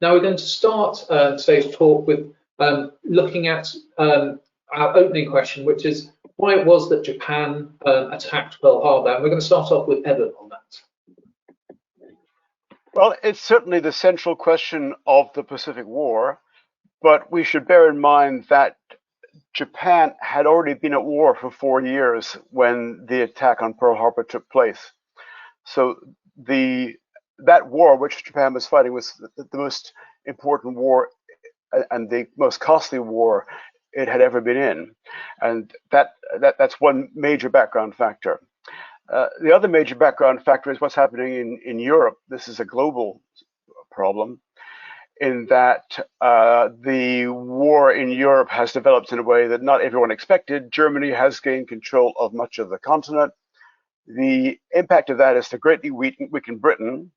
Now we're going to start today's talk with looking at our opening question, which is why it was that Japan attacked Pearl Harbor. And we're going to start off with Evan on that. Well, it's certainly the central question of the Pacific War, but we should bear in mind that Japan had already been at war for 4 years when the attack on Pearl Harbor took place. So that war, which Japan was fighting, was the most important war and the most costly war it had ever been in, and that's one major background factor. The other major background factor is what's happening in Europe. This is a global problem, in that the war in Europe has developed in a way that not everyone expected. Germany has gained control of much of the continent. The impact of that is to greatly weaken Britain,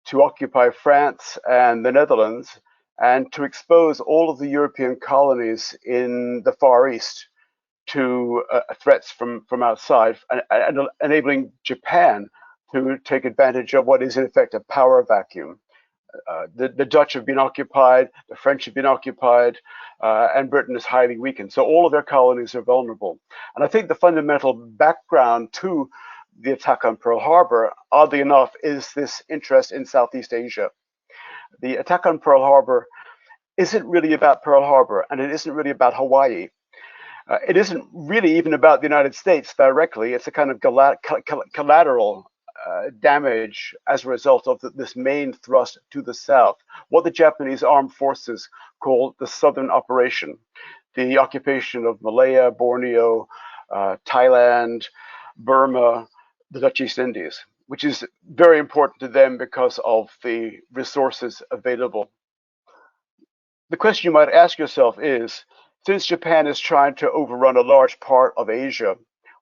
to occupy France and the Netherlands, and to expose all of the European colonies in the Far East to threats from outside, and enabling Japan to take advantage of what is in effect a power vacuum. The Dutch have been occupied, the French have been occupied, and Britain is highly weakened. So all of their colonies are vulnerable. And I think the fundamental background to the attack on Pearl Harbor, oddly enough, is this interest in Southeast Asia. The attack on Pearl Harbor isn't really about Pearl Harbor, and it isn't really about Hawaii. It isn't really even about the United States directly. It's a kind of collateral damage as a result of this main thrust to the south, what the Japanese armed forces call the Southern Operation, the occupation of Malaya, Borneo, Thailand, Burma, the Dutch East Indies, which is very important to them because of the resources available. The question you might ask yourself is, since Japan is trying to overrun a large part of Asia,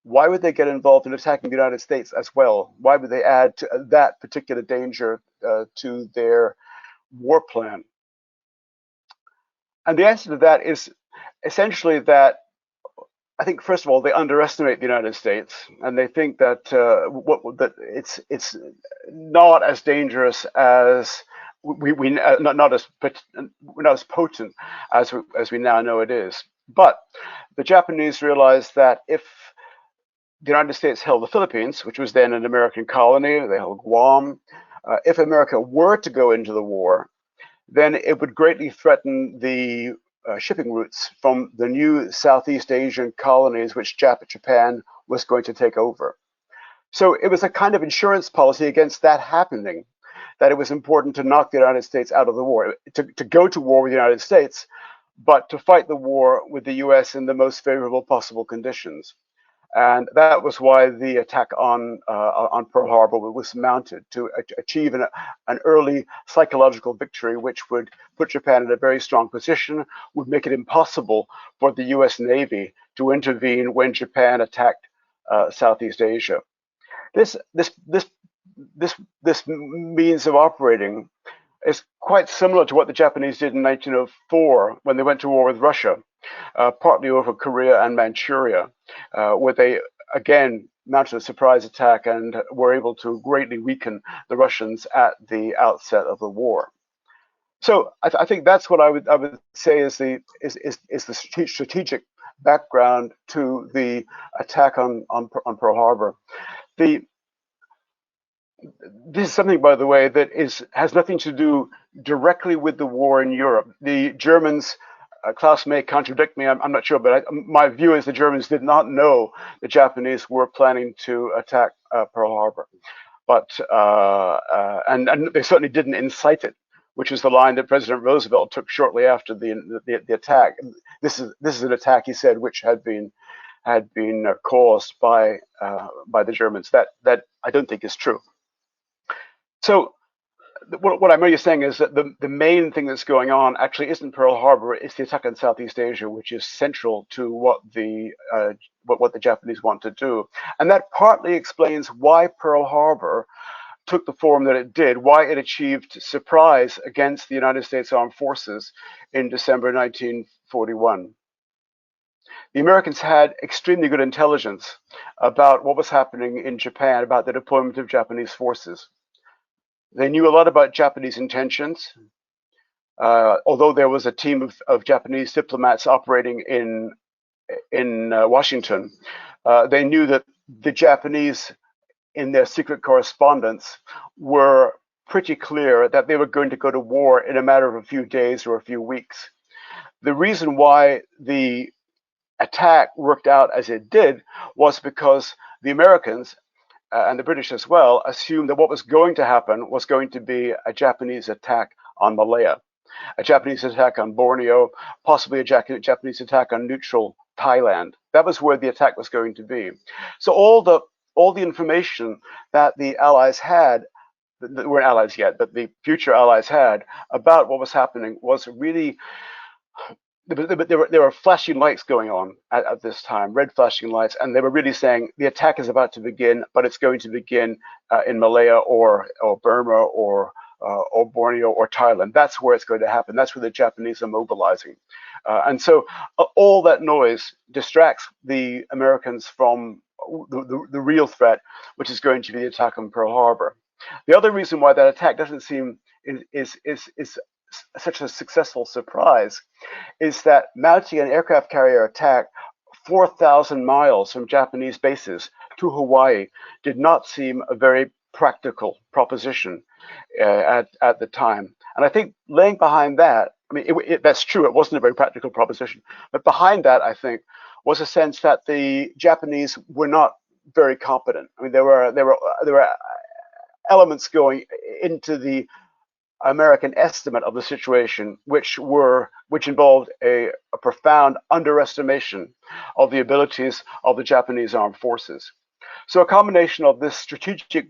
why would they get involved in attacking the United States as well? Why would they add to that particular danger to their war plan? And the answer to that is essentially that I think, first of all, they underestimate the United States, and they think that that it's not as dangerous as not as potent as we now know it is. But the Japanese realized that if the United States held the Philippines, which was then an American colony, they held Guam. If America were to go into the war, then it would greatly threaten the shipping routes from the new Southeast Asian colonies which Japan was going to take over. So it was a kind of insurance policy against that happening, that it was important to knock the United States out of the war, to go to war with the United States, but to fight the war with the US in the most favorable possible conditions. And that was why the attack on Pearl Harbor was mounted, to achieve an early psychological victory, which would put Japan in a very strong position, would make it impossible for the US Navy to intervene when Japan attacked Southeast Asia. This means of operating is quite similar to what the Japanese did in 1904 when they went to war with Russia, partly over Korea and Manchuria, where they again mounted a surprise attack and were able to greatly weaken the Russians at the outset of the war. So I think that's what I would say is the strategic background to the attack on Pearl Harbor. This is something, by the way, that has nothing to do directly with the war in Europe. The Germans, Klaus may contradict me, I'm not sure, but my view is the Germans did not know the Japanese were planning to attack Pearl Harbor, but and they certainly didn't incite it, which is the line that President Roosevelt took shortly after the attack. This is an attack, he said, which had been caused by the Germans. That I don't think is true. So what I'm really saying is that the main thing that's going on actually isn't Pearl Harbor, it's the attack on Southeast Asia, which is central to what the Japanese want to do. And that partly explains why Pearl Harbor took the form that it did, why it achieved surprise against the United States Armed Forces in December 1941. The Americans had extremely good intelligence about what was happening in Japan, about the deployment of Japanese forces. They knew a lot about Japanese intentions. although there was a team of Japanese diplomats operating in Washington, they knew that the Japanese, in their secret correspondence, were pretty clear that they were going to go to war in a matter of a few days or a few weeks. The reason why the attack worked out as it did was because the Americans and the British as well assumed that what was going to happen was going to be a Japanese attack on Malaya, a Japanese attack on Borneo, possibly a Japanese attack on neutral Thailand. That was where the attack was going to be. So all the information that the Allies had, that weren't allies yet, but the future allies had about what was happening was really, there were flashing lights going on at this time, red flashing lights, and they were really saying the attack is about to begin, but it's going to begin in Malaya or Burma or Borneo or Thailand. That's where it's going to happen. That's where the Japanese are mobilizing. And so all that noise distracts the Americans from the real threat, which is going to be the attack on Pearl Harbor. The other reason why that attack doesn't seem is such a successful surprise is that mounting an aircraft carrier attack 4,000 miles from Japanese bases to Hawaii did not seem a very practical proposition at the time. And I think laying behind that, I mean, that's true, it wasn't a very practical proposition, but behind that, I think, was a sense that the Japanese were not very competent. I mean, there were elements going into the American estimate of the situation, which involved a profound underestimation of the abilities of the Japanese armed forces. So a combination of this strategic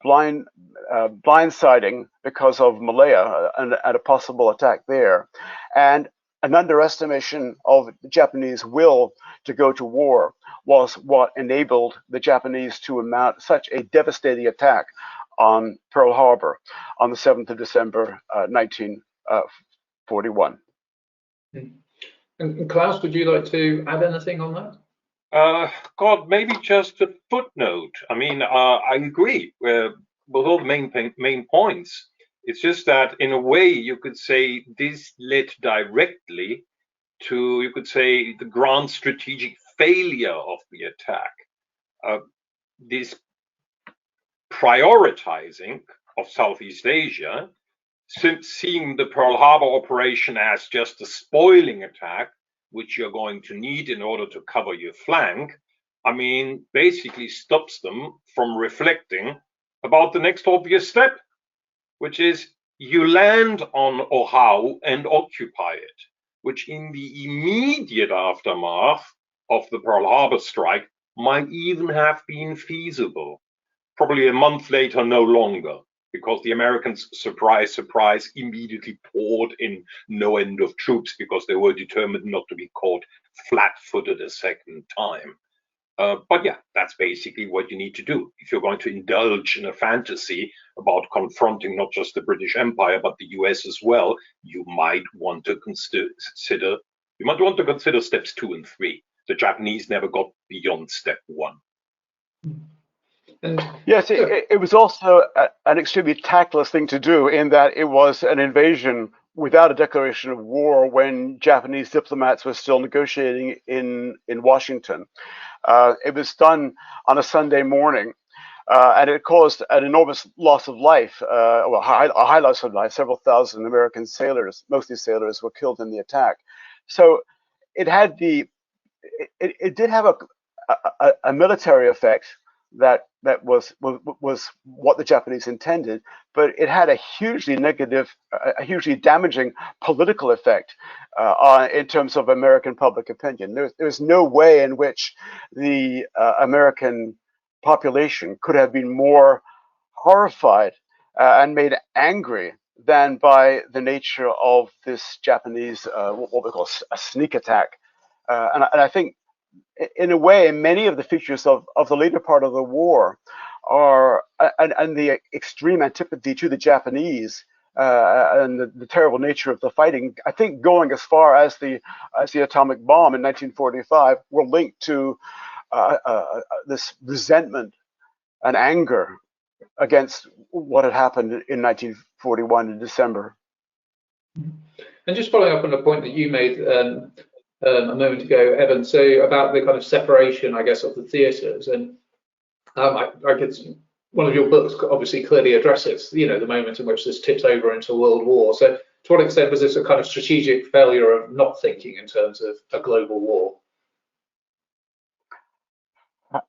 blindsiding because of Malaya and a possible attack there, and an underestimation of the Japanese will to go to war was what enabled the Japanese to mount such a devastating attack on Pearl Harbor on the 7th of December, 1941. And Klaus, would you like to add anything on that? God, maybe just a footnote. I mean, I agree with all the main points. It's just that in a way you could say this led directly to, you could say, the grand strategic failure of the attack. This prioritizing of Southeast Asia, seeing the Pearl Harbor operation as just a spoiling attack, which you're going to need in order to cover your flank, I mean, basically stops them from reflecting about the next obvious step, which is you land on Oahu and occupy it, which in the immediate aftermath of the Pearl Harbor strike might even have been feasible. Probably a month later, no longer, because the Americans, surprise, surprise, immediately poured in no end of troops because they were determined not to be caught flat-footed a second time. But yeah, that's basically what you need to do. If you're going to indulge in a fantasy about confronting not just the British Empire, but the US as well, you might want to consider steps 2 and 3. The Japanese never got beyond step 1. Yes, it was also an extremely tactless thing to do, in that it was an invasion without a declaration of war when Japanese diplomats were still negotiating in Washington. It was done on a Sunday morning, and it caused an enormous loss of life, a high loss of life. Several thousand American sailors, mostly sailors, were killed in the attack. So it had it did have a military effect that was what the Japanese intended, but it had a hugely negative, a hugely damaging political effect in terms of American public opinion. There's no way in which the American population could have been more horrified and made angry than by the nature of this Japanese, what we call a sneak attack. And I think, in a way, many of the features of the later part of the war are, and the extreme antipathy to the Japanese and the terrible nature of the fighting, I think, going as far as the atomic bomb in 1945, were linked to this resentment and anger against what had happened in 1941 in December. And just following up on the point that you made a moment ago, Evan, so about the kind of separation, I guess, of the theatres, and I could, one of your books obviously clearly addresses, the moment in which this tips over into a world war. So to what extent was this a kind of strategic failure of not thinking in terms of a global war?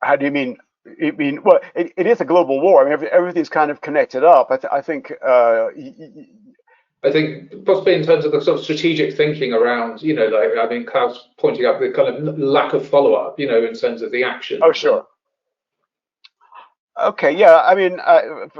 How do you mean? You mean, well, it is a global war. I mean, everything's kind of connected up. I think. I think possibly in terms of the sort of strategic thinking around, like I mean, Klaus pointing out the kind of lack of follow-up, in terms of the action. Oh, sure. Okay, yeah. I mean,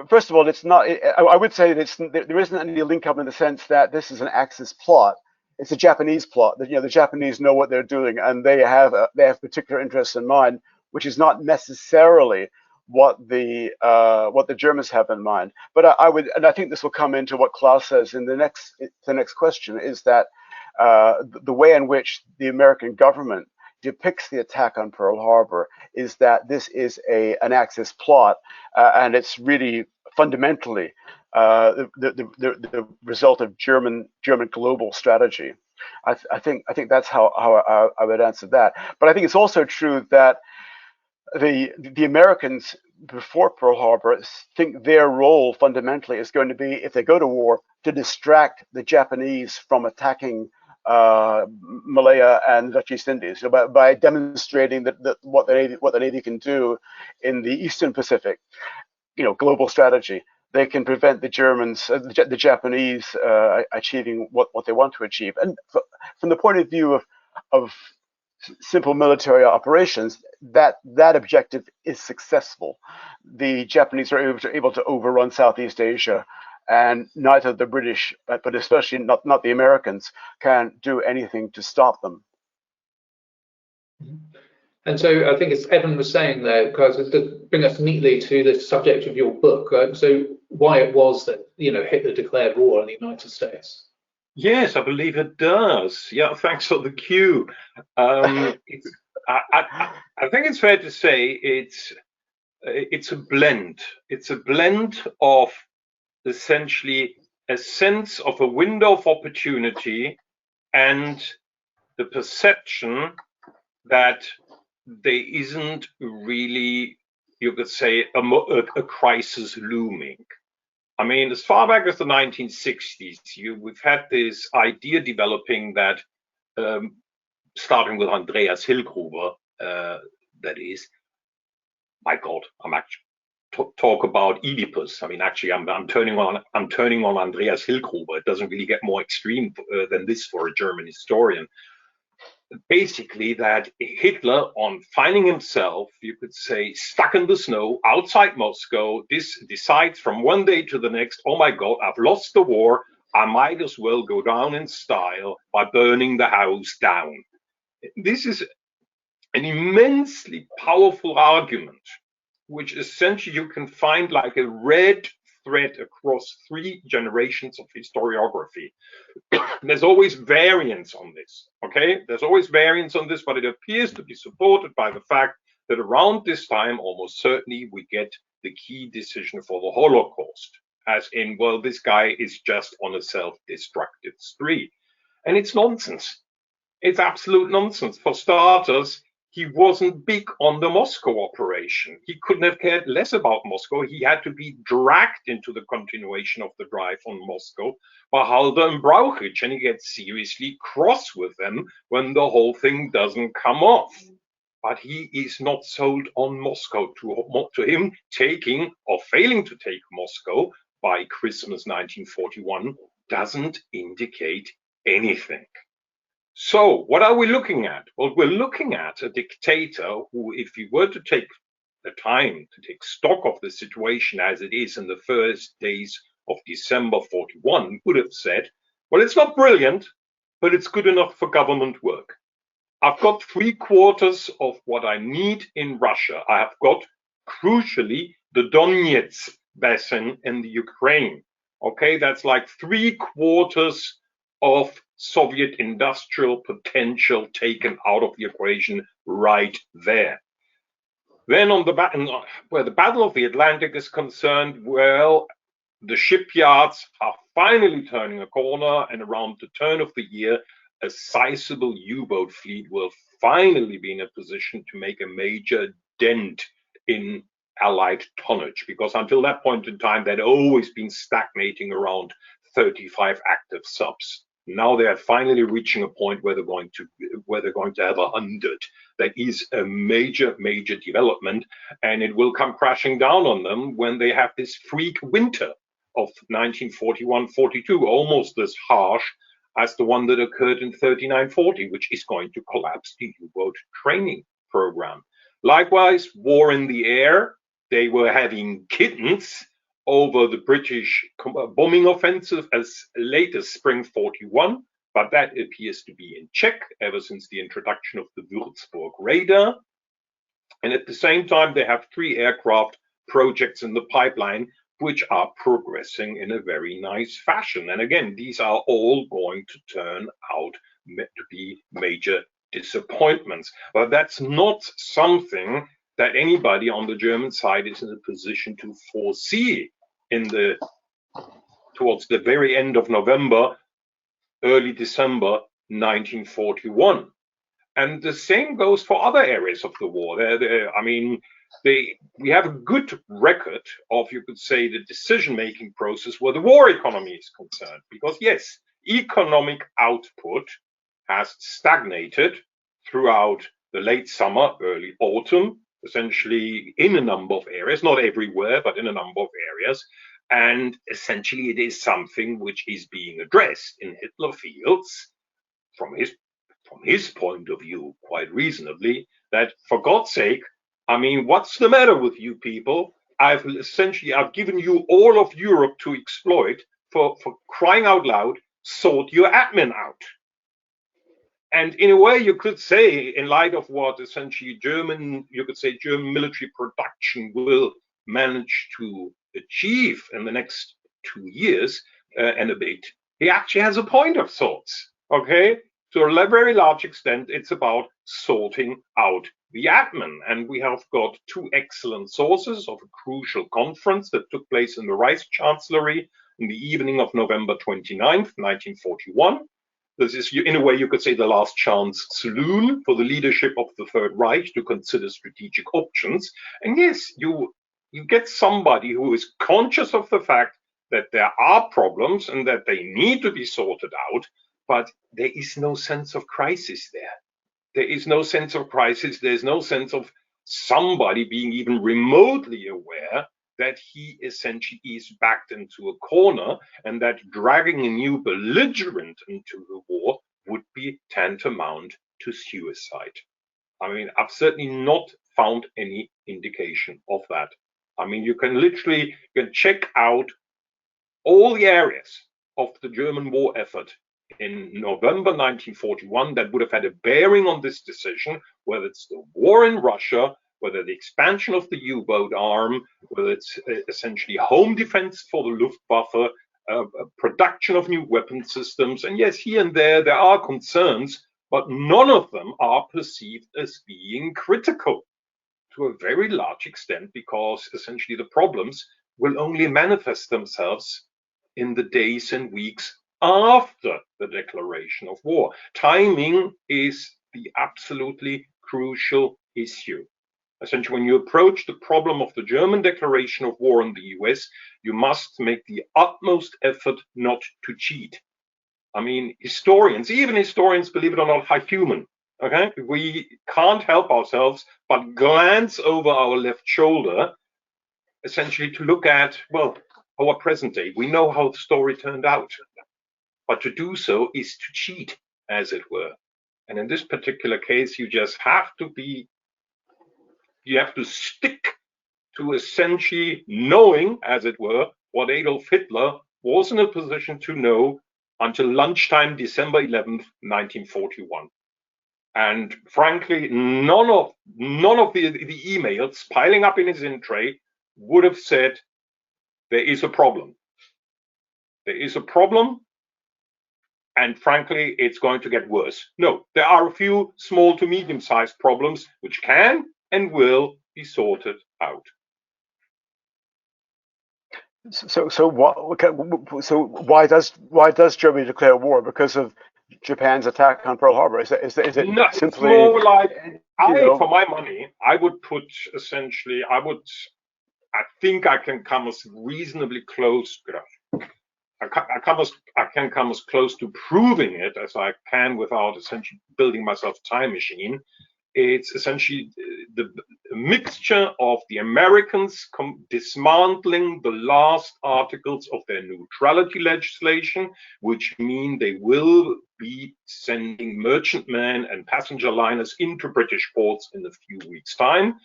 first of all, it's not. I would say that there isn't any link up in the sense that this is an Axis plot. It's a Japanese plot. That the Japanese know what they're doing, and they have particular interests in mind, which is not necessarily what the Germans have in mind. But I would, and I think this will come into what Klaus says in the next question, is that the way in which the American government depicts the attack on Pearl Harbor is that this is an Axis plot, and it's really fundamentally the result of German global strategy. I think that's how I would answer that. But I think it's also true that the Americans before Pearl Harbor think their role fundamentally is going to be, if they go to war, to distract the Japanese from attacking Malaya and Dutch East Indies, by demonstrating that what the Navy can do in the Eastern Pacific, global strategy. They can prevent the Germans, the Japanese, achieving what they want to achieve. And from the point of view of simple military operations, that objective is successful. The Japanese are able to overrun Southeast Asia, and neither the British, but especially not the Americans, can do anything to stop them. And so I think as Evan was saying there, because to bring us neatly to the subject of your book, so why it was that Hitler declared war on the United States. Yes, I believe it does. Yeah, thanks for the cue. I think it's fair to say it's a blend. It's a blend of essentially a sense of a window of opportunity and the perception that there isn't really, you could say, a crisis looming. I mean, as far back as the 1960s, we've had this idea developing that, starting with Andreas Hilgruber, that is, my God, I'm actually talk about Oedipus. I mean, actually, I'm turning on Andreas Hilgruber. It doesn't really get more extreme than this for a German historian. Basically, that Hitler, on finding himself, you could say, stuck in the snow outside Moscow, decides from one day to the next, oh my God, I've lost the war. I might as well go down in style by burning the house down. This is an immensely powerful argument, which essentially you can find like a red thread across 3 generations of historiography. There's always variance on this, okay? There's always variance on this, but it appears to be supported by the fact that around this time, almost certainly, we get the key decision for the Holocaust, as in, well, this guy is just on a self-destructive spree. And it's nonsense. It's absolute nonsense. For starters, he wasn't big on the Moscow operation. He couldn't have cared less about Moscow. He had to be dragged into the continuation of the drive on Moscow by Halder and Brauchitsch, and he gets seriously cross with them when the whole thing doesn't come off. But he is not sold on Moscow. To him, taking or failing to take Moscow by Christmas 1941 doesn't indicate anything. So what are we looking at? Well, we're looking at a dictator who, if you were to take the time to take stock of the situation as it is in the first days of December 41, would have said, well, it's not brilliant, but it's good enough for government work. I've got 3/4 of what I need in Russia. I have got, crucially, the Donetsk basin in the Ukraine. Okay, that's like 3/4 of Soviet industrial potential taken out of the equation right there. Then on where the Battle of the Atlantic is concerned, well, the shipyards are finally turning a corner, and around the turn of the year, a sizable U-boat fleet will finally be in a position to make a major dent in Allied tonnage, because until that point in time, they'd always been stagnating around 35 active subs. Now they are finally reaching a point where they're going to have 100. That is a major development, and it will come crashing down on them when they have this freak winter of 1941-42, almost as harsh as the one that occurred in 39-40, which is going to collapse the U-boat training program. Likewise, war in the air. They were having kittens over the British bombing offensive as late as spring 41, but that appears to be in check ever since the introduction of the Würzburg radar. And at the same time, they have 3 aircraft projects in the pipeline, which are progressing in a very nice fashion. And again, these are all going to turn out to be major disappointments. But that's not something that anybody on the German side is in a position to foresee towards the very end of November, early December 1941. And the same goes for other areas of the war. We have a good record of, you could say, the decision-making process where the war economy is concerned. Because yes, economic output has stagnated throughout the late summer, early autumn, essentially in a number of areas, not everywhere, but in a number of areas. And essentially it is something which is being addressed in Hitler feels, from his point of view, quite reasonably, that for God's sake, what's the matter with you people? I've given you all of Europe to exploit. For crying out loud, sort your admin out. And in a way, you could say, in light of what essentially German military production will manage to achieve in the next 2 years and a bit, he actually has a point of sorts. Okay, to a very large extent, it's about sorting out the admin. And we have got 2 excellent sources of a crucial conference that took place in the Reichschancellery in the evening of November 29th, 1941. This is, in a way, you could say, the last chance saloon for the leadership of the Third Reich to consider strategic options. And yes, you get somebody who is conscious of the fact that there are problems and that they need to be sorted out, but there is no sense of crisis there. There is no sense of crisis. There's no sense of somebody being even remotely aware that he essentially is backed into a corner, and that dragging a new belligerent into the war would be tantamount to suicide. I've certainly not found any indication of that. You can check out all the areas of the German war effort in November 1941 that would have had a bearing on this decision, whether it's the war in Russia, whether the expansion of the U-boat arm, whether it's essentially home defense for the Luftwaffe, production of new weapon systems. And yes, here and there are concerns, but none of them are perceived as being critical to a very large extent, because essentially the problems will only manifest themselves in the days and weeks after the declaration of war. Timing is the absolutely crucial issue. Essentially, when you approach the problem of the German declaration of war on the US, you must make the utmost effort not to cheat. Historians, even historians, believe it or not, are human. Okay, we can't help ourselves but glance over our left shoulder, essentially to look at, well, our present day. We know how the story turned out, but to do so is to cheat, as it were. And in this particular case, you just have to stick to essentially knowing, as it were, what Adolf Hitler was in a position to know until lunchtime, December 11th, 1941. And frankly, none of the emails piling up in his in tray would have said, there is a problem. There is a problem, and frankly, it's going to get worse. No, there are a few small to medium-sized problems which can and will be sorted out. So what? Okay, so why does Germany declare war? Because of Japan's attack on Pearl Harbor? Is it No, it's simply, more like you for know? my money, I would put essentially, I think I can come as reasonably close. I can come as close to proving it as I can without essentially building myself a time machine. It's essentially the mixture of the Americans dismantling the last articles of their neutrality legislation, which mean they will be sending merchantmen and passenger liners into British ports in a few weeks' time,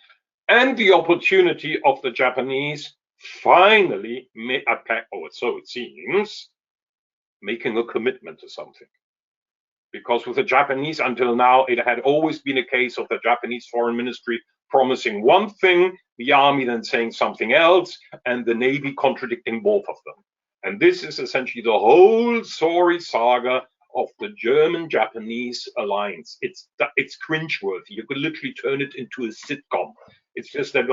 and the opportunity of the Japanese finally, or so it seems, making a commitment to something. Because with the Japanese, until now, it had always been a case of the Japanese foreign ministry promising one thing, the army then saying something else, and the navy contradicting both of them. And this is essentially the whole sorry saga of the German-Japanese alliance. It's cringeworthy. You could literally turn it into a sitcom. It's just that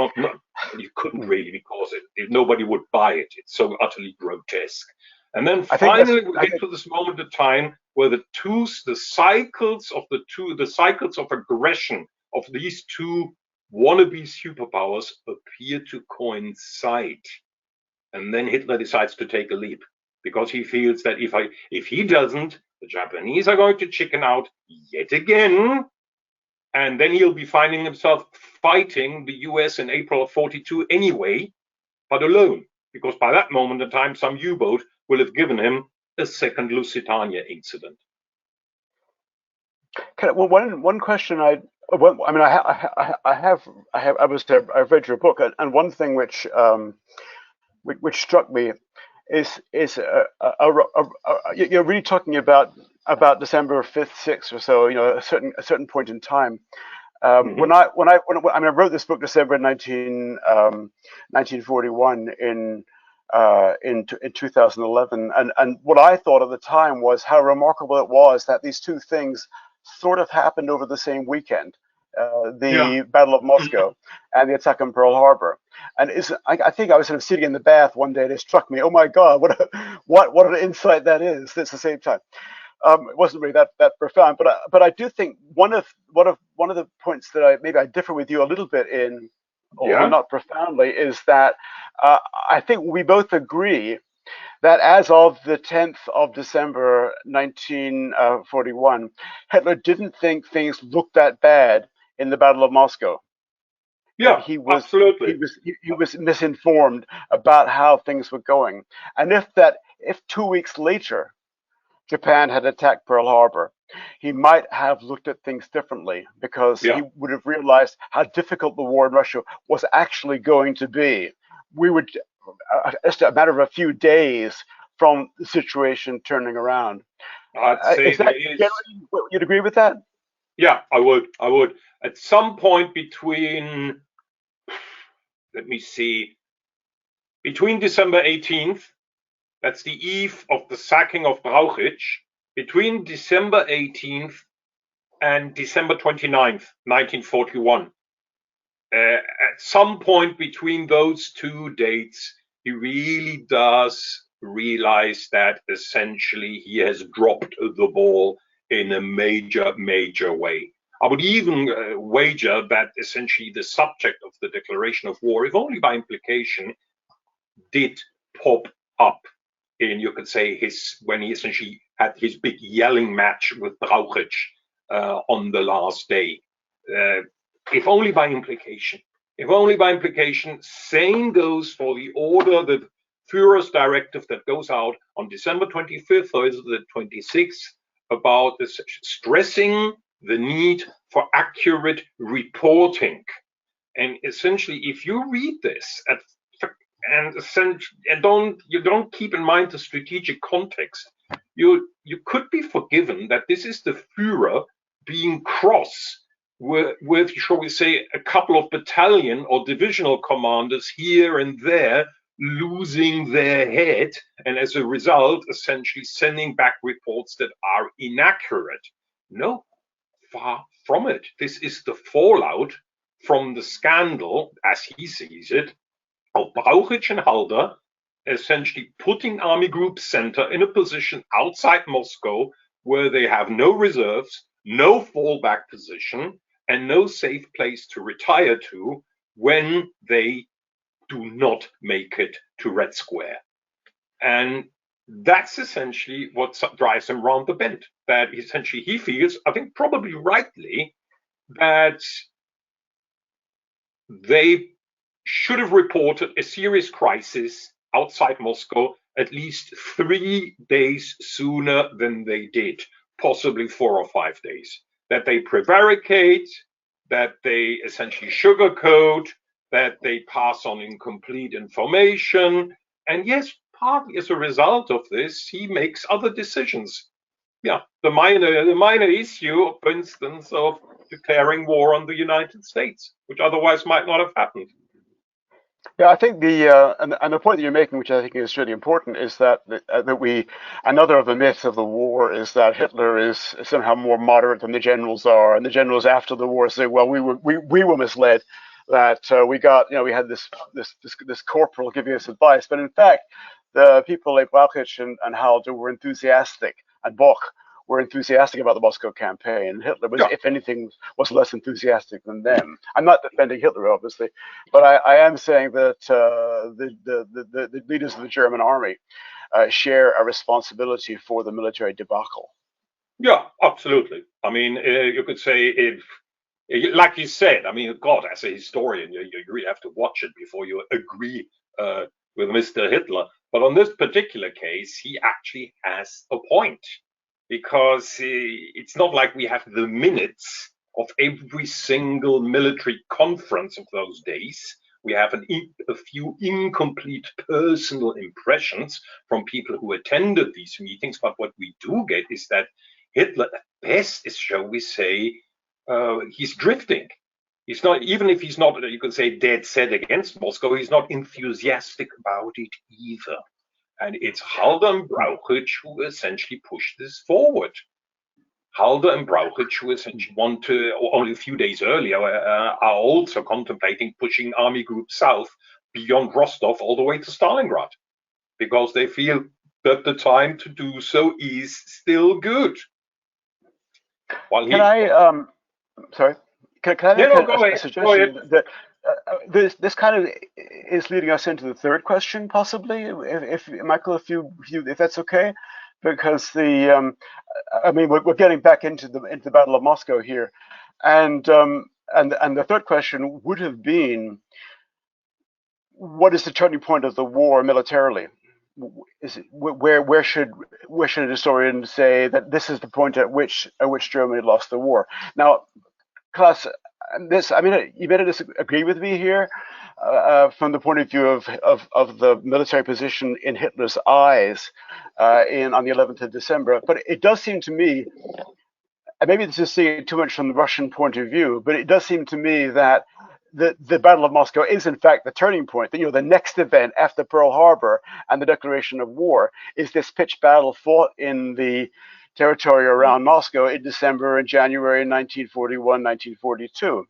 you couldn't really, because nobody would buy it. It's so utterly grotesque. And then finally we get to this moment of time where the cycles of aggression of these two wannabe superpowers appear to coincide. And then Hitler decides to take a leap because he feels that if he doesn't, the Japanese are going to chicken out yet again. And then he'll be finding himself fighting the US in April of 42 anyway, but alone, because by that moment in time, some U-boat will have given him a second Lusitania incident. Well, one question I've read your book, and one thing which struck me is you're really talking about December 5th, 6th or so, a certain point in time. When I wrote this book December 1941 in 2011, and what I thought at the time was how remarkable it was that these two things sort of happened over the same weekend. The Battle of Moscow and the attack on Pearl Harbor. And I think I was sort of sitting in the bath one day and it struck me, oh my God, what an insight that is at the same time. It wasn't really that profound, but I do think one of the points that I differ with you a little bit in, although not profoundly, is that I think we both agree that as of the 10th of December 1941, Hitler didn't think things looked that bad in the Battle of Moscow. Yeah, absolutely. He was misinformed about how things were going, and if 2 weeks later Japan had attacked Pearl Harbor, he might have looked at things differently because he would have realized how difficult the war in Russia was actually going to be. We would just a matter of a few days from the situation turning around. I'd say you'd agree with that? Yeah, I would. At some point between, let me see, between December 18th, that's the eve of the sacking of Brauchitsch, between December 18th and December 29th, 1941. At some point between those two dates, he really does realize that essentially he has dropped the ball in a major way. I would even wager that essentially the subject of the declaration of war, if only by implication, did pop up in, you could say, when he essentially had his big yelling match with Brauchitsch on the last day. If only by implication. If only by implication. Same goes for the order, the Führer's directive that goes out on December 25th or is it the 26th about stressing the need for accurate reporting. And essentially, if you read this and you don't keep in mind the strategic context, you could be forgiven that this is the Führer being cross with, shall we say, a couple of battalion or divisional commanders here and there losing their head, and as a result, essentially sending back reports that are inaccurate. No, far from it. This is the fallout from the scandal, as he sees it, of Brauchitsch and Halder, essentially putting Army Group Center in a position outside Moscow where they have no reserves, no fallback position, and no safe place to retire to when they do not make it to Red Square. And that's essentially what drives him round the bend. That essentially he feels, I think probably rightly, that they should have reported a serious crisis outside Moscow at least 3 days sooner than they did, possibly 4 or 5 days. That they prevaricate, that they essentially sugarcoat, that they pass on incomplete information. And yes, partly as a result of this, he makes other decisions. Yeah, the minor issue, for instance, of declaring war on the United States, which otherwise might not have happened. Yeah, I think and the point that you're making, which I think is really important, is that another of the myths of the war is that Hitler is somehow more moderate than the generals are, and the generals after the war say, well, we were misled, that we had this corporal giving us advice, but in fact, the people like Brauchitsch and Halder were enthusiastic, and Bock were enthusiastic about the Moscow campaign. Hitler was, if anything, was less enthusiastic than them. I'm not defending Hitler, obviously, but I am saying that the leaders of the German army share a responsibility for the military debacle. Yeah, absolutely. I mean, you could say if, like you said, I mean, God, as a historian, you really have to watch it before you agree with Mr. Hitler. But on this particular case, he actually has a point, because it's not like we have the minutes of every single military conference of those days. We have a few incomplete personal impressions from people who attended these meetings. But what we do get is that Hitler, at best, is, shall we say, he's drifting. He's not, even if he's not, you could say, dead set against Moscow, he's not enthusiastic about it either. And it's Halder and Brauchitsch who essentially push this forward. Halder and Brauchitsch, who essentially want to, or only a few days earlier, are also contemplating pushing Army Group South beyond Rostov all the way to Stalingrad, because they feel that the time to do so is still good. While sorry, can I make a suggestion that this kind of is leading us into the third question, possibly, if Michael, if that's okay, because I mean, we're getting back into the Battle of Moscow here, and the third question would have been, what is the turning point of the war militarily? Is it, where should a historian say that this is the point at which Germany lost the war? Now, Klaus, I mean, you better disagree with me here from the point of view of the military position in Hitler's eyes on the 11th of December. But it does seem to me, and maybe this is seeing it too much from the Russian point of view, but it does seem to me that the Battle of Moscow is in fact the turning point. That, the next event after Pearl Harbor and the declaration of war is this pitched battle fought in the territory around Moscow in December and January 1941, 1942.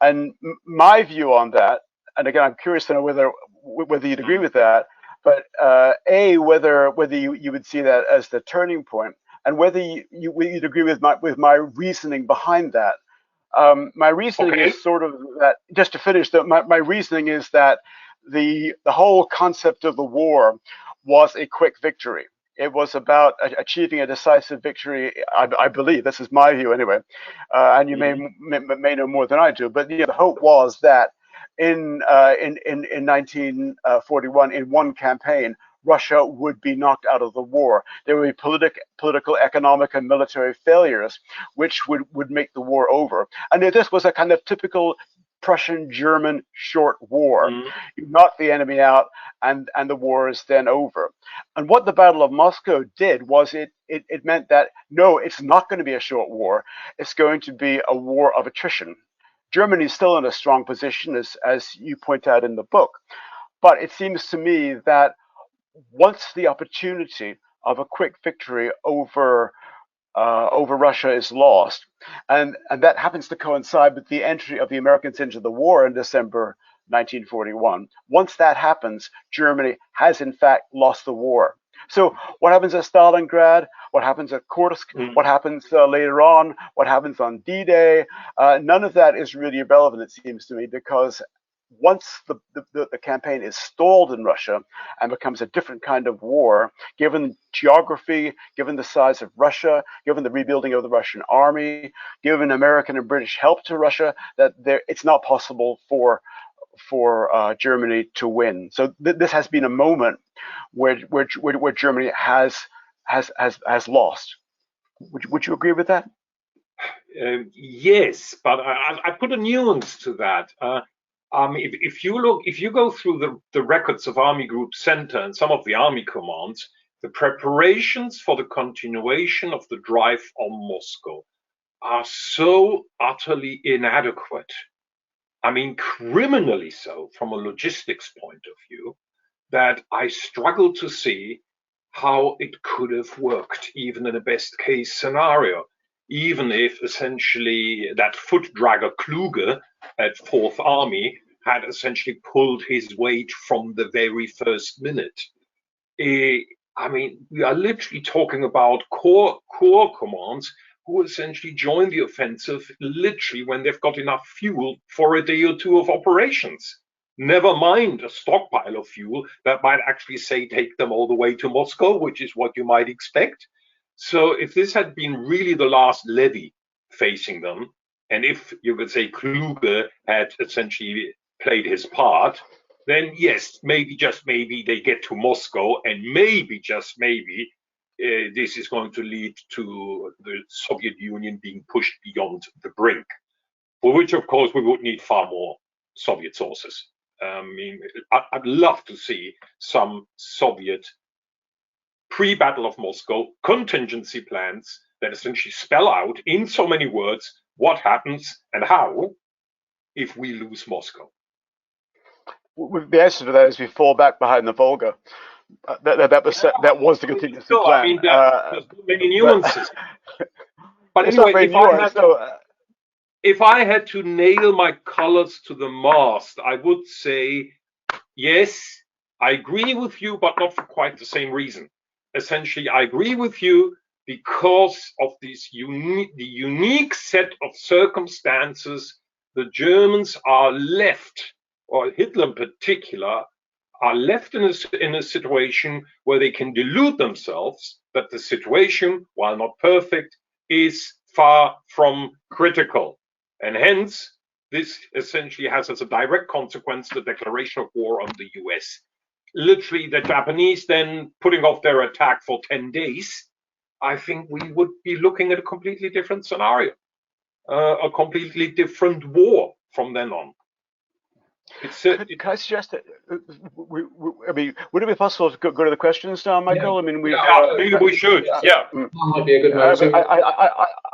And my view on that, and again, I'm curious to know whether you'd agree with that, but whether you would see that as the turning point, and whether you'd agree with my reasoning behind that. My reasoning is sort of that, just to finish, my reasoning is that the whole concept of the war was a quick victory. It was about achieving a decisive victory. I believe, this is my view anyway, and you may know more than I do. But the hope was that in 1941, in one campaign, Russia would be knocked out of the war. There would be political, economic, and military failures, which would make the war over. And this was a kind of typical Prussian-German short war. You knock the enemy out, and the war is then over. And what the Battle of Moscow did was it meant that, no, it's not going to be a short war. It's going to be a war of attrition. Germany is still in a strong position, as you point out in the book. But it seems to me that once the opportunity of a quick victory over Russia is lost, and that happens to coincide with the entry of the Americans into the war in December 1941. Once that happens, Germany has in fact lost the war. So what happens at Stalingrad? What happens at Kursk? What happens later on? What happens on D-Day? None of that is really relevant, it seems to me, because once the campaign is stalled in Russia and becomes a different kind of war, given geography, given the size of Russia, given the rebuilding of the Russian army, given American and British help to Russia, that it's not possible for Germany to win. So this has been a moment where Germany has lost. Would you agree with that? Yes, but I put a nuance to that. If you go through the records of Army Group Center and some of the army commands, the preparations for the continuation of the drive on Moscow are so utterly inadequate. I mean, criminally so from a logistics point of view, that I struggle to see how it could have worked, even in a best case scenario, even if essentially that foot dragger Kluge at Fourth Army had essentially pulled his weight from the very first minute. I mean, we are literally talking about corps commands who essentially join the offensive literally when they've got enough fuel for a day or two of operations. Never mind a stockpile of fuel that might actually say take them all the way to Moscow, which is what you might expect. So if this had been really the last levy facing them, and if you could say Kluge had essentially played his part, then yes, maybe just maybe they get to Moscow, and maybe just maybe this is going to lead to the Soviet Union being pushed beyond the brink, for which, of course, we would need far more Soviet sources. I mean, I'd love to see some Soviet pre-Battle of Moscow contingency plans that essentially spell out in so many words what happens and how if we lose Moscow. The answer to that is we fall back behind the Volga. That was the contingency plan. I mean, there's many nuances. But anyway, if I had to nail my colors to the mast, I would say, yes, I agree with you, but not for quite the same reason. Essentially, I agree with you because of this unique set of circumstances. The Germans are left, or Hitler in particular, are left in a situation where they can delude themselves that the situation, while not perfect, is far from critical. And hence, this essentially has as a direct consequence the declaration of war on the US. Literally, the Japanese then putting off their attack for 10 days, I think we would be looking at a completely different scenario, a completely different war from then on. Can I suggest that? I mean, would it be possible to go to the questions now, Michael? Yeah. I mean, maybe we should. Yeah, that might be a good moment.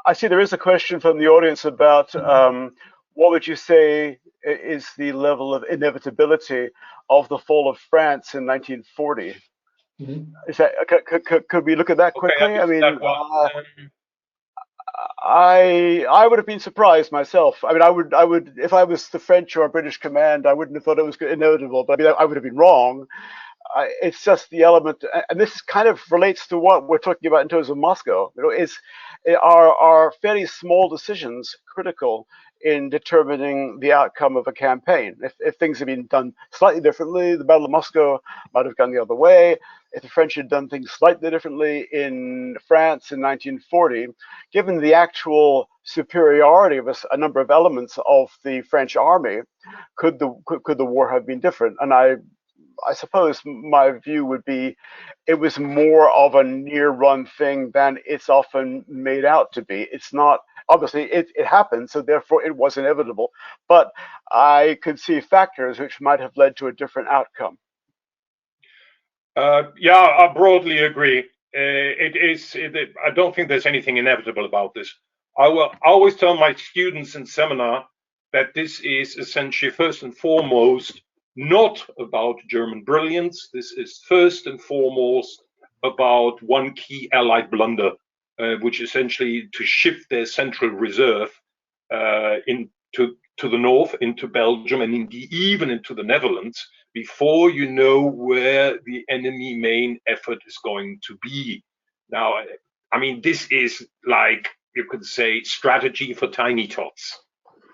I see there is a question from the audience about what would you say is the level of inevitability of the fall of France in 1940? Mm-hmm. Is that could we look at that quickly? Okay, I mean, I would have been surprised myself. I mean, I would if I was the French or British command, I wouldn't have thought it was inevitable. But I mean, I would have been wrong. It's just the element, and this kind of relates to what we're talking about in terms of Moscow. You know, are fairly small decisions critical in determining the outcome of a campaign. If things had been done slightly differently, the Battle of Moscow might have gone the other way. If the French had done things slightly differently in France in 1940, given the actual superiority of a number of elements of the French army, could the war have been different? And I suppose my view would be it was more of a near-run thing than it's often made out to be. It's not, obviously it happened, so therefore it was inevitable, but I could see factors which might have led to a different outcome. Yeah, I broadly agree. I don't think there's anything inevitable about this. I always tell my students in seminar that this is essentially first and foremost not about German brilliance. This is first and foremost about one key Allied blunder, which essentially to shift their central reserve to the north into Belgium and indeed even into the Netherlands before you know where the enemy main effort is going to be. Now, I mean, this is like, you could say, strategy for tiny tots.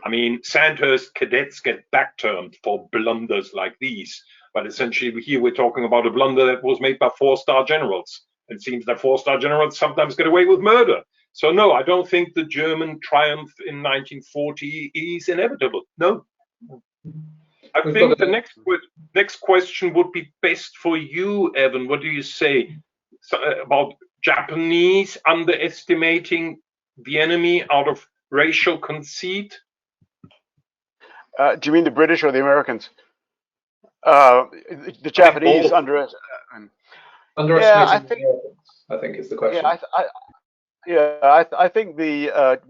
I mean, Sandhurst cadets get back-termed for blunders like these. But essentially, here we're talking about a blunder that was made by 4-star generals. It seems that 4-star generals sometimes get away with murder. So no, I don't think the German triumph in 1940 is inevitable. No. I think the next question would be best for you, Evan. What do you say about Japanese underestimating the enemy out of racial conceit? Do you mean the British or the Americans? The Japanese underestimating yeah, the Americans, I think is the question. I think I think the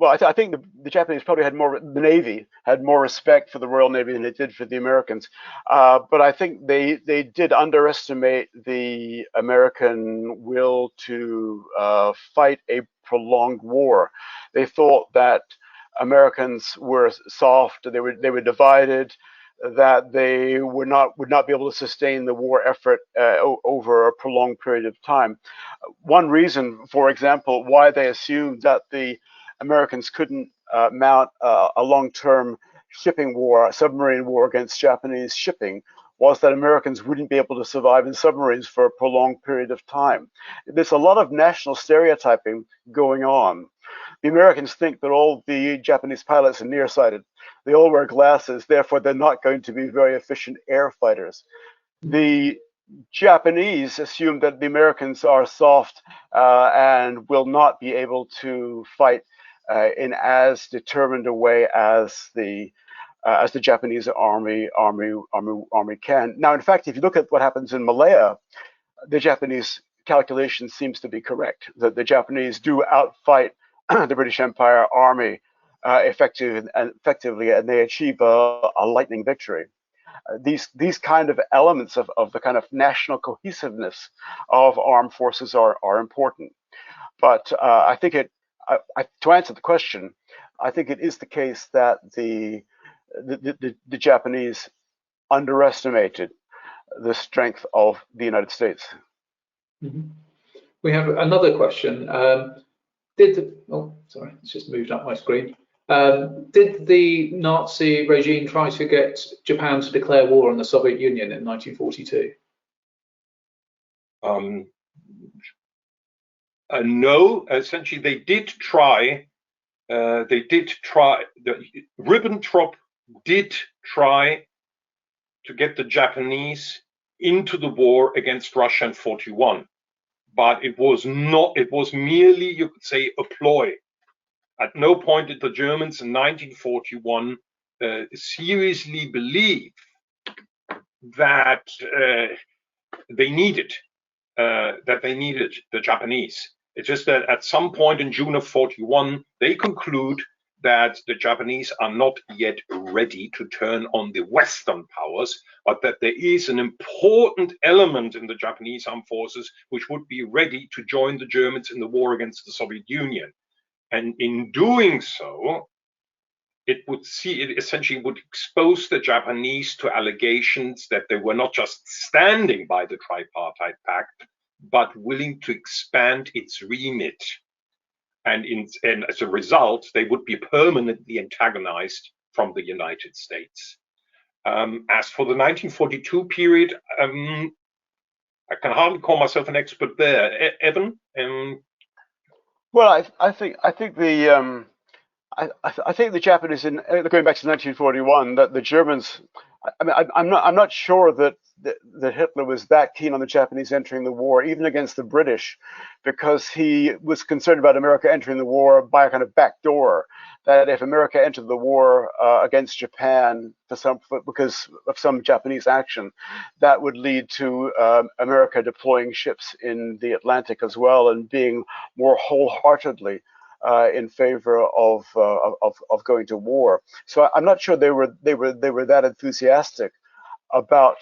Japanese probably the Navy had more respect for the Royal Navy than it did for the Americans. But I think they did underestimate the American will to fight a prolonged war. They thought that Americans were soft, they were divided, that they would not be able to sustain the war effort over a prolonged period of time. One reason, for example, why they assumed that the Americans couldn't mount a long-term shipping war, a submarine war against Japanese shipping, was that Americans wouldn't be able to survive in submarines for a prolonged period of time. There's a lot of national stereotyping going on. The Americans think that all the Japanese pilots are nearsighted. They all wear glasses, therefore they're not going to be very efficient air fighters. The Japanese assume that the Americans are soft and will not be able to fight in as determined a way as the Japanese army can. Now, in fact, if you look at what happens in Malaya, the Japanese calculation seems to be correct, that the Japanese do outfight the British Empire army effectively, and they achieve a lightning victory. These kind of elements of the kind of national cohesiveness of armed forces are important. But I think to answer the question, I think it is the case that the Japanese underestimated the strength of the United States. Mm-hmm. We have another question. Sorry, it's just moved up my screen. Did the Nazi regime try to get Japan to declare war on the Soviet Union in 1942? No, essentially they did try. Ribbentrop did try to get the Japanese into the war against Russia in 41. But it was merely, you could say, a ploy. At no point did the Germans in 1941 seriously believe that they needed the Japanese. It's just that at some point in June of 41, they conclude that the Japanese are not yet ready to turn on the Western powers, but that there is an important element in the Japanese armed forces which would be ready to join the Germans in the war against the Soviet Union. And in doing so, it essentially would expose the Japanese to allegations that they were not just standing by the Tripartite Pact, but willing to expand its remit. And as a result, they would be permanently antagonized from the United States. As for the 1942 period, I can hardly call myself an expert there. Evan? Well, I think the Japanese, going back to 1941, that the Germans. I mean, I'm not sure that Hitler was that keen on the Japanese entering the war, even against the British, because he was concerned about America entering the war by a kind of back door. That if America entered the war against Japan because of some Japanese action, that would lead to America deploying ships in the Atlantic as well and being more wholeheartedly in favor of going to war. So I'm not sure they were that enthusiastic about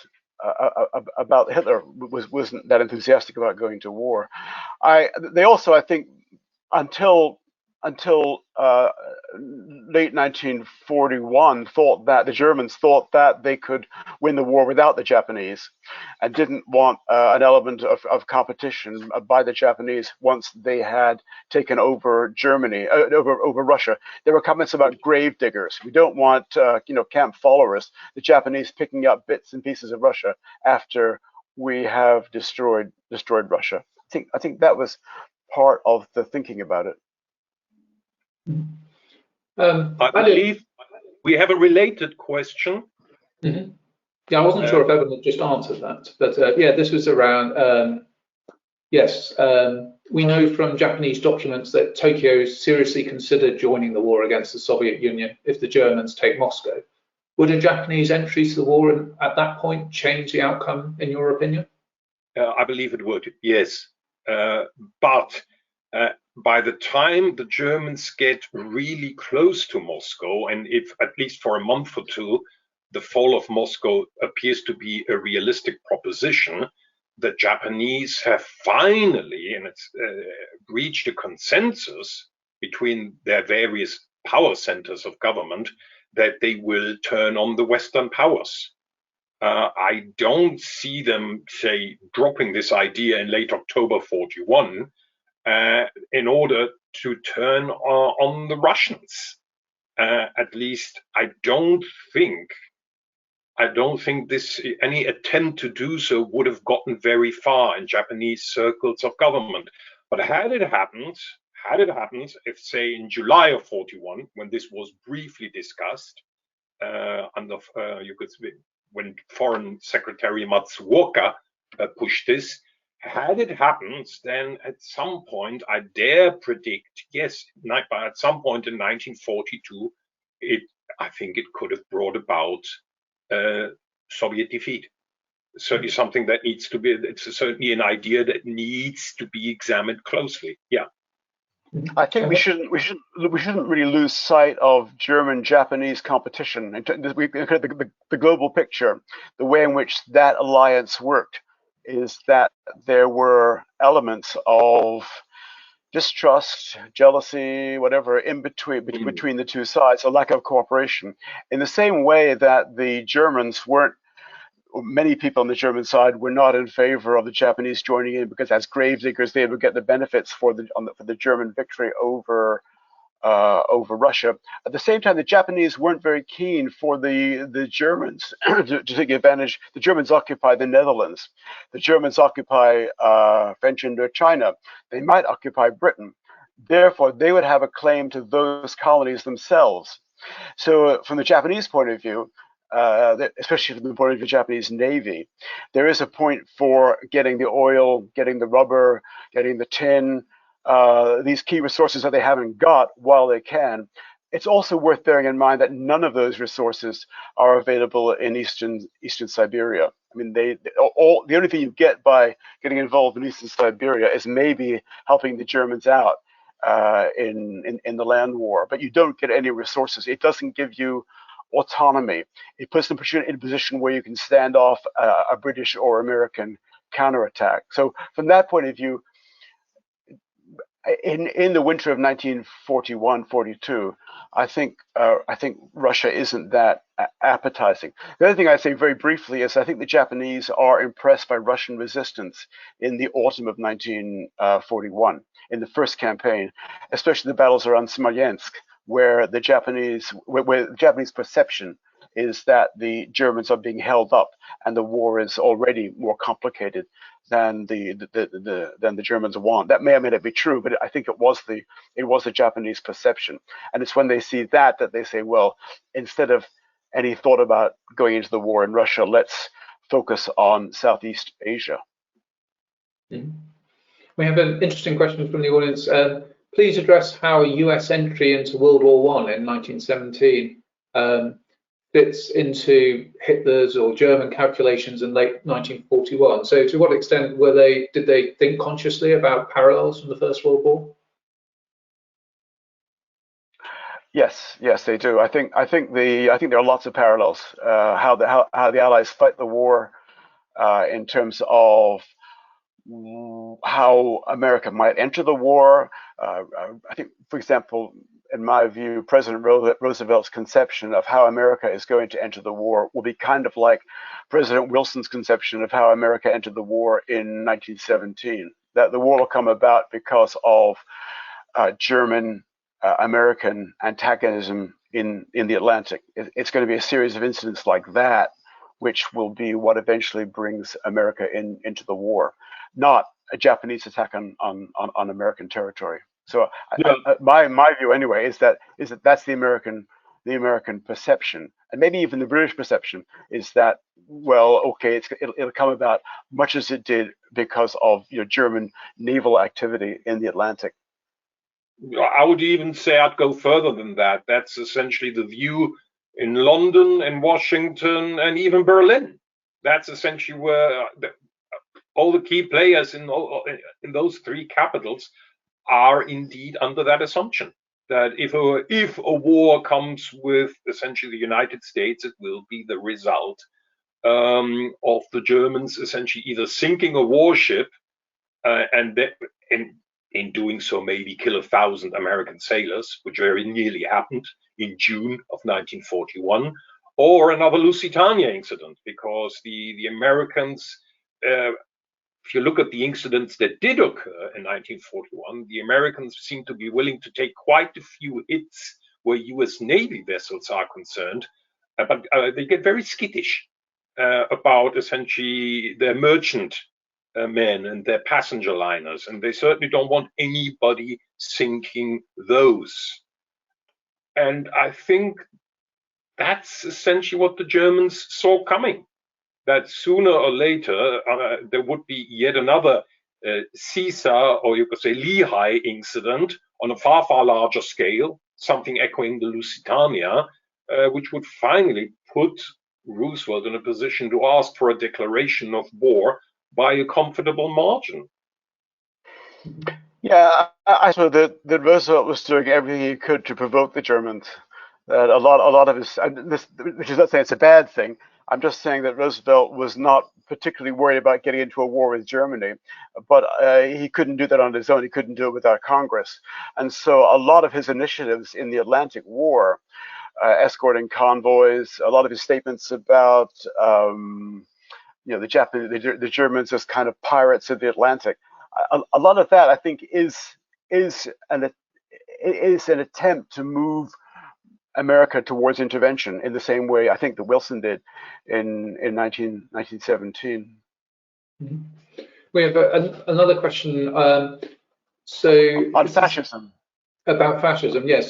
Hitler. Wasn't that enthusiastic about going to war. They also, I think, until until late 1941 thought that the Germans thought that they could win the war without the Japanese, and didn't want an element of competition by the Japanese once they had taken over Germany, over Russia. There were comments about grave diggers. We don't want camp followers, the Japanese picking up bits and pieces of Russia after we have destroyed Russia. I think that was part of the thinking about it. I believe we have a related question. Mm-hmm. Yeah, I wasn't sure if Evan had just answered that, but yeah, this was around. Yes, we know from Japanese documents that Tokyo seriously considered joining the war against the Soviet Union if the Germans take Moscow. Would a Japanese entry to the war at that point change the outcome, in your opinion? I believe it would, yes. But by the time the Germans get really close to Moscow, and if at least for a month or two, the fall of Moscow appears to be a realistic proposition, the Japanese have finally, and it's reached a consensus between their various power centers of government that they will turn on the Western powers. I don't see them, say, dropping this idea in late October 41 in order to turn on the Russians. At least I don't think this any attempt to do so would have gotten very far in Japanese circles of government. But had it happened, if say in July of 41, when this was briefly discussed, you could say, when Foreign Secretary Matsuoka pushed this, had it happened, then at some point, I dare predict, yes, at some point in 1942, I think it could have brought about Soviet defeat. Certainly something that needs to be, it's certainly an idea that needs to be examined closely. Yeah. I think we shouldn't really lose sight of German-Japanese competition. The global picture, the way in which that alliance worked, is that there were elements of distrust, jealousy, whatever, in between the two sides, a lack of cooperation. In the same way that the Germans weren't, many people on the German side were not in favor of the Japanese joining in, because as gravediggers they would get the benefits for the German victory over Russia. At the same time, the Japanese weren't very keen for the Germans to take advantage. The Germans occupy the Netherlands. The Germans occupy French Indochina. They might occupy Britain. Therefore, they would have a claim to those colonies themselves. So from the Japanese point of view, especially from the point of view of the Japanese Navy, there is a point for getting the oil, getting the rubber, getting the tin, these key resources that they haven't got while they can. It's also worth bearing in mind that none of those resources are available in Eastern Siberia. I mean, the only thing you get by getting involved in Eastern Siberia is maybe helping the Germans out in the land war, but you don't get any resources. It doesn't give you autonomy. It puts them in a position where you can stand off a British or American counterattack. So from that point of view, in the winter of 1941-42, I think Russia isn't that appetizing. The other thing I'd say very briefly is I think the Japanese are impressed by Russian resistance in the autumn of 1941, in the first campaign, especially the battles around Smolensk, where the Japanese perception is that the Germans are being held up and the war is already more complicated than the Germans want. That may or may not be true, but I think it was the Japanese perception. And it's when they see that they say, well, instead of any thought about going into the war in Russia, let's focus on Southeast Asia. Mm-hmm. We have an interesting question from the audience. Please address how US entry into World War I in 1917 fits into Hitler's or German calculations in late 1941. So to what extent did they think consciously about parallels from the First World War? Yes, they do. I think there are lots of parallels. How the Allies fight the war in terms of how America might enter the war, I think, for example, in my view, President Roosevelt's conception of how America is going to enter the war will be kind of like President Wilson's conception of how America entered the war in 1917. That the war will come about because of German American antagonism in the Atlantic. It's going to be a series of incidents like that, which will be what eventually brings America into the war, not a Japanese attack on American territory. So Yeah. my view anyway is that that's the American perception, and maybe even the British perception is that, well, okay, it'll come about much as it did because of German naval activity in the Atlantic. I would even say I'd go further than that. That's essentially the view in London and Washington and even Berlin. That's essentially where all the key players in those three capitals are indeed under that assumption that if a war comes with essentially the United States, it will be the result of the Germans essentially either sinking a warship and in doing so maybe kill 1,000 American sailors, which very nearly happened in June of 1941, or another Lusitania incident, because the Americans, if you look at the incidents that did occur in 1941, the Americans seem to be willing to take quite a few hits where US Navy vessels are concerned, but they get very skittish about essentially their merchant men and their passenger liners, and they certainly don't want anybody sinking those. And I think that's essentially what the Germans saw coming, that sooner or later there would be yet another Caesar, or you could say Lehigh incident on a far, far larger scale, something echoing the Lusitania, which would finally put Roosevelt in a position to ask for a declaration of war by a comfortable margin. Yeah, I saw that Roosevelt was doing everything he could to provoke the Germans. That a lot of his, which is not saying it's a bad thing. I'm just saying that Roosevelt was not particularly worried about getting into a war with Germany, but he couldn't do that on his own. He couldn't do it without Congress, and so a lot of his initiatives in the Atlantic War, escorting convoys, a lot of his statements about the Germans as kind of pirates of the Atlantic. A lot of that, I think, is an attempt to move America towards intervention in the same way I think that Wilson did in 1917. Mm-hmm. We have another question. So on fascism. About fascism, yeah.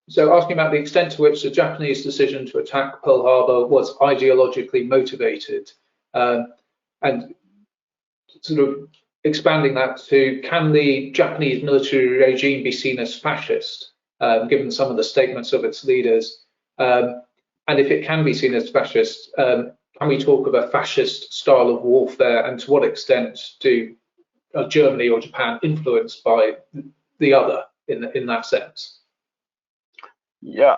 So asking about the extent to which the Japanese decision to attack Pearl Harbor was ideologically motivated, and sort of expanding that to, can the Japanese military regime be seen as fascist, given some of the statements of its leaders? And if it can be seen as fascist, can we talk of a fascist style of warfare, and to what extent do Germany or Japan influenced by the other in that sense? Yeah,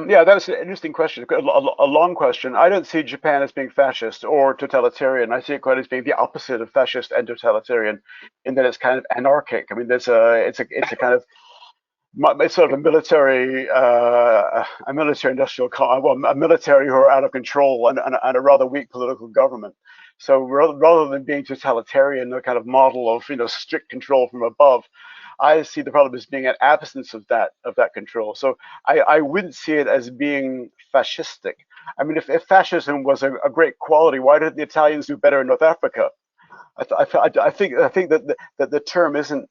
yeah, that's an interesting question, a long question. I don't see Japan as being fascist or totalitarian. I see it quite as being the opposite of fascist and totalitarian, in that it's kind of anarchic. I mean, it's a kind of, it's sort of a military industrial, a military who are out of control and a rather weak political government. So rather than being totalitarian, a kind of model of strict control from above, I see the problem as being an absence of that control. So I wouldn't see it as being fascistic. I mean, if fascism was a great quality, why did the Italians do better in North Africa? I think that the term isn't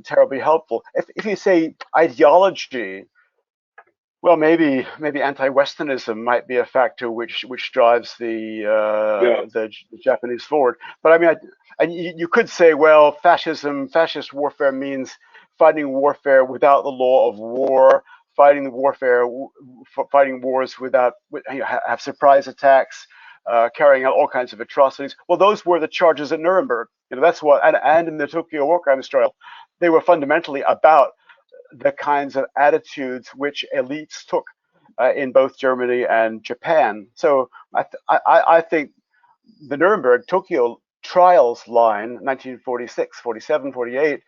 terribly helpful. If you say ideology, well, maybe anti-Westernism might be a factor which drives the Japanese forward. But I mean, and you could say, well, fascist warfare means fighting warfare without the law of war, fighting wars without have surprise attacks, carrying out all kinds of atrocities. Well, those were the charges at Nuremberg. That's what, and in the Tokyo War Crimes trial, they were fundamentally about the kinds of attitudes which elites took in both Germany and Japan. So I think the Nuremberg Tokyo trials line, 1946, 47, 48,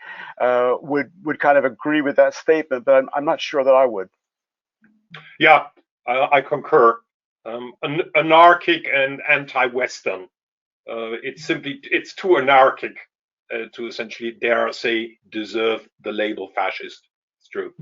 would kind of agree with that statement, but I'm not sure that I would. Yeah, I concur. Anarchic and anti-Western. It's too anarchic to essentially, dare I say, deserve the label fascist. It's true.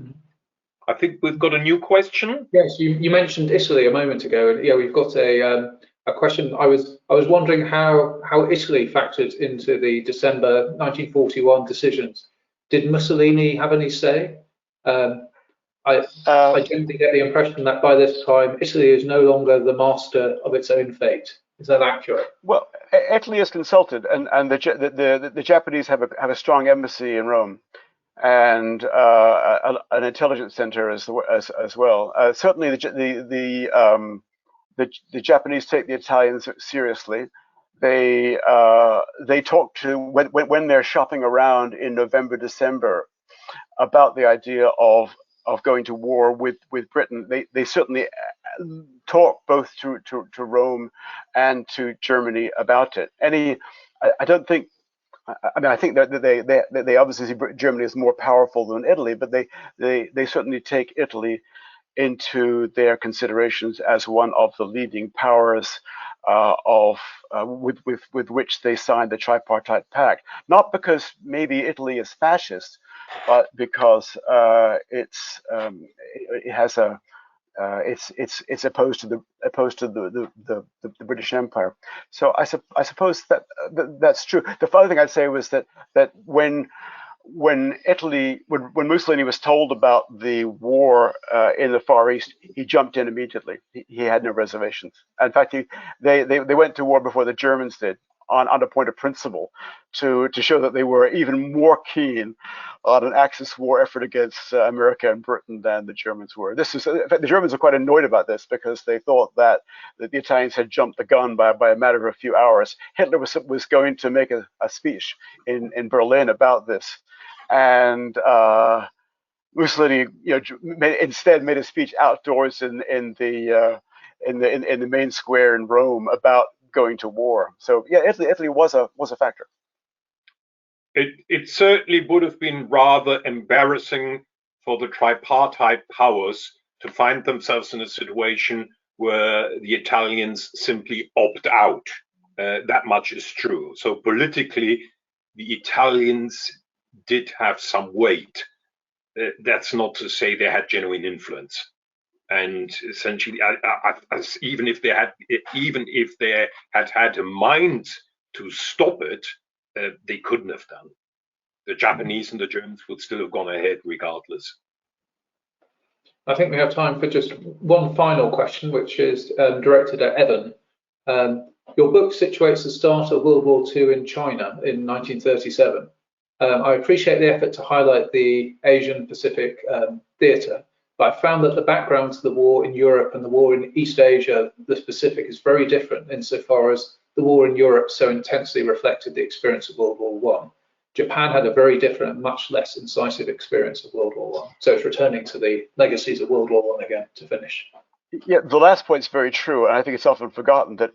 I think we've got a new question. Yes, you mentioned Italy a moment ago, and yeah, we've got a question. I was wondering how Italy factored into the December 1941 decisions. Did Mussolini have any say? I generally get the impression that by this time Italy is no longer the master of its own fate. Is that accurate? Well, Italy is consulted, and the Japanese have a strong embassy in Rome, and an intelligence center as well. Certainly, the Japanese take the Italians seriously. They talk to when they're shopping around in November, December about the idea of going to war with Britain. They certainly talk both to Rome and to Germany about it. I don't think. I mean, I think that they obviously see Germany as more powerful than Italy, but they certainly take Italy into their considerations as one of the leading powers with which they signed the tripartite pact. Not because maybe Italy is fascist, but because it has it's opposed to the British Empire. So I suppose that's true. The other thing I'd say was that when Mussolini was told about the war in the Far East, he jumped in immediately. He had no reservations. In fact, they went to war before the Germans did, on a point of principle, to show that they were even more keen on an Axis war effort against America and Britain than the Germans were. In fact, the Germans are quite annoyed about this because they thought that the Italians had jumped the gun by a matter of a few hours. Hitler was going to make a speech in Berlin about this, and Mussolini, instead made a speech outdoors in the main square in Rome about going to war. So yeah, Italy was a factor. It certainly would have been rather embarrassing for the tripartite powers to find themselves in a situation where the Italians simply opt out. That much is true. So politically, the Italians did have some weight. That's not to say they had genuine influence. And essentially, even if they had a mind to stop it, they couldn't have done. The Japanese and the Germans would still have gone ahead regardless. I think we have time for just one final question, which is directed at Evan. Your book situates the start of World War II in China in 1937. I appreciate the effort to highlight the Asian Pacific theatre, but I found that the background to the war in Europe and the war in East Asia, the Pacific, is very different insofar as the war in Europe so intensely reflected the experience of World War I. Japan had a very different and much less incisive experience of World War I. So it's returning to the legacies of World War I again to finish. Yeah, the last point is very true, and I think it's often forgotten that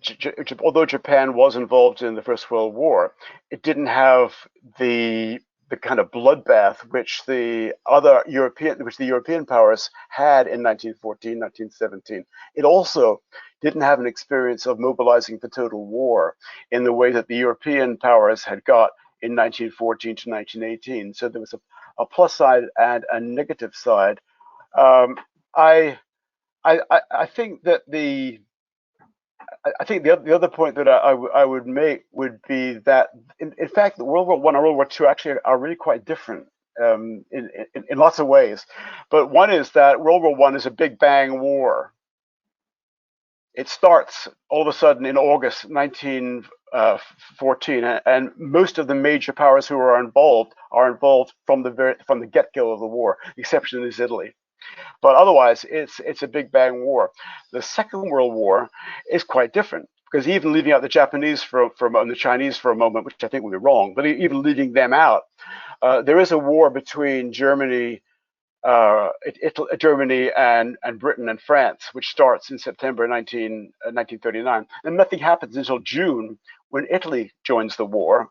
although Japan was involved in the First World War, it didn't have the kind of bloodbath which the European powers had in 1914, 1917. It also didn't have an experience of mobilizing for total war in the way that the European powers had got in 1914 to 1918. So there was a plus side and a negative side. I think that the other point that I would make would be that in fact World War I and World War II actually are really quite different in lots of ways. But one is that World War I is a big bang war. It starts all of a sudden in August 1914, and most of the major powers who are involved from the get-go of the war. The exception is Italy. But otherwise, it's a big bang war. The Second World War is quite different because even leaving out the Japanese and the Chinese for a moment, which I think would be wrong, but even leaving them out, there is a war between Germany, Germany and Britain and France, which starts in September 1939. And nothing happens until June, when Italy joins the war,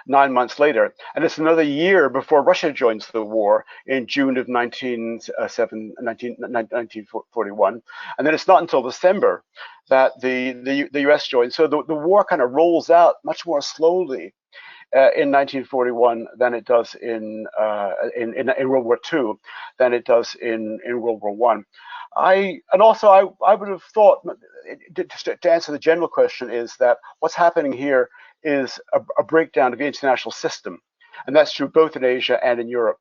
9 months later. And it's another year before Russia joins the war in June of 1941. And then it's not until December that the US joins. So the war kind of rolls out much more slowly in 1941 than it does in World War II, than it does in World War I. I would have thought, to answer the general question, is that what's happening here is a breakdown of the international system, and that's true both in Asia and in Europe.